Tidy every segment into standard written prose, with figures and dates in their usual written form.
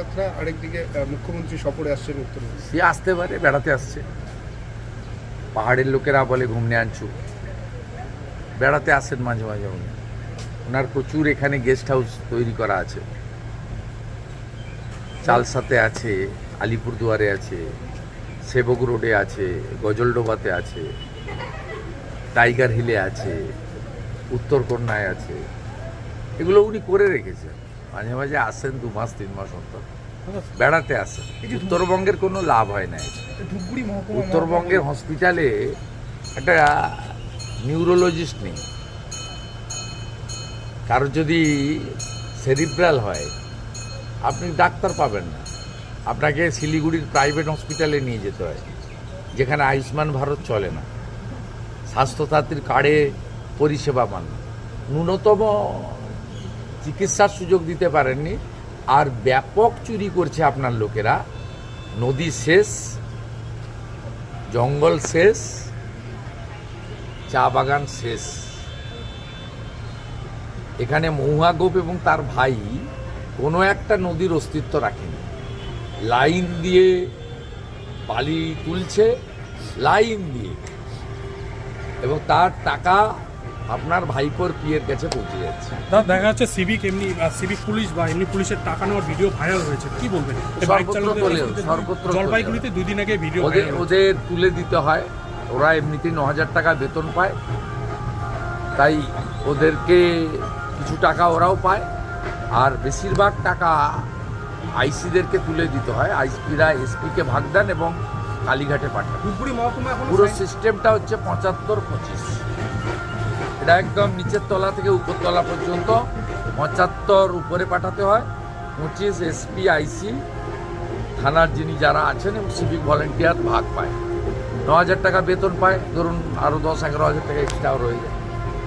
যাত্রা, আরেকদিকে মুখ্যমন্ত্রী সফরে আসছেন উত্তরবঙ্গে। সে আসতে পারে, বেড়াতে আসছে। পাহাড়ের লোকেরা বলে ঘুমনে আনছু, বেড়াতে আসেন মাঝে মাঝে উনি। ওনার প্রচুর এখানে গেস্ট হাউস তৈরি করা আছে, চালসাতে আছে, আলিপুরদুয়ারে আছে, সেবক রোডে আছে, গজলডোবাতে আছে, টাইগার হিলে আছে, উত্তরকন্যায় আছে। এগুলো উনি করে রেখেছেন। মাঝে মাঝে আসেন 2 মাস 3 মাস অন্তর, বেড়াতে আসেন। উত্তরবঙ্গের কোনো লাভ হয় না। উত্তরবঙ্গের হসপিটালে একটা নিউরোলজিস্ট নেই। কারো যদি সেরিব্রাল হয় আপনি ডাক্তার পাবেন না, আপনাকে শিলিগুড়ির প্রাইভেট হসপিটালে নিয়ে যেতে হয়, যেখানে আয়ুষ্মান ভারত চলে না, স্বাস্থ্যসাথীর কার্ডে পরিষেবা পান না, ন্যূনতম চিকিৎসার সুযোগ দিতে পারেননি। আর ব্যাপক চুরি করছে আপনার লোকেরা। নদী শেষ, জঙ্গল শেষ, চা বাগান শেষ। এখানে মহুয়া গোপ এবং তার ভাই কোনো একটা নদীর অস্তিত্ব রাখেনি। লাইন দিয়ে বালি তুলছে, লাইন দিয়ে, এবং তার টাকা আপনার ভাইপোর পিয়ের কাছে পৌঁছে যাচ্ছে। দেখা যাচ্ছে সিভিক পুলিশ বা এমনি পুলিশের টাকা নেওয়ার ভিডিও ভাইরাল হয়েছে, কি বলবেন? সর্বত্র জলপাইগুড়িতে 2 দিন আগে ভিডিও ওদের তুলে দিতে হয়। ওরা এমনিতেই 9,000 টাকা বেতন পায়, তাই ওদেরকে কিছু টাকা ওরাও পায়, আর বেশিরভাগ টাকা আইসিদেরকে তুলে দিতে হয়। আইসিরা এসপিকে ভাগ দেন এবং কালীঘাটে পাঠান। পুরো সিস্টেমটা হচ্ছে 75-25। এটা একদম নিচের তলা থেকে উপর তলা পর্যন্ত 75 উপরে পাঠাতে হয়, 25 এসপি আইসি থানার যিনি যারা আছেন এবং সিভিক ভলেন্টিয়ার ভাগ পায়। 9,000 টাকা বেতন পায়, ধরুন আরও 10-11,000 টাকা এক্সট্রাও রয়ে যায়।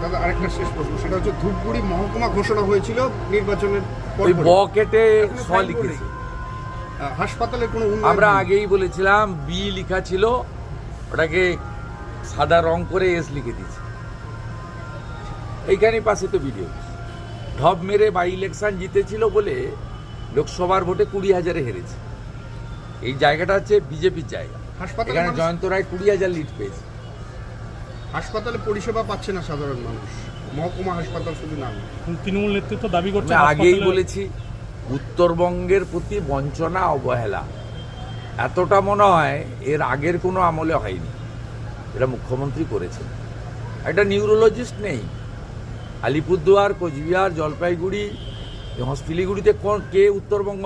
দাদা আরেকটা শেষ প্রশ্ন, সেটা হচ্ছে ধূপগুড়ি মহকুমা ঘোষণা হয়েছিল নির্বাচনের ওই ব কেটে স লিখেছে। হাসপাতালে কোনো আমরা আগেই বলেছিলাম বি লেখা ছিল, ওটাকে সাদা রং করে এস লিখে দিয়েছে। এইখানে পাশে তো ভিডিও ঢপ মেরে বাই ইলেকশন জিতেছিল বলে লোকসভার ভোটে 20,000-এ হেরেছে। এই জায়গাটা হচ্ছে বিজেপির জায়গা। এখানে জয়ন্ত রায় 20,000 লিড পেয়েছে। হাসপাতালে পরিষেবা পাচ্ছে না সাধারণ মানুষ, মহকুমা হাসপাতাল শুধু নাম। তৃণমূল নেতৃত্ব দাবি করছে, আগেই বলেছি উত্তরবঙ্গের প্রতি বঞ্চনা, অবহেলা এতটা মনে হয় এর আগের কোনো আমলে হয়নি। এটা মুখ্যমন্ত্রী করেছেন। একটা নিউরোলজিস্ট নেই। আলিপুরদুয়ার, কোচবিহার, জলপাইগুড়ি, শিলিগুড়িতে কে উত্তরবঙ্গ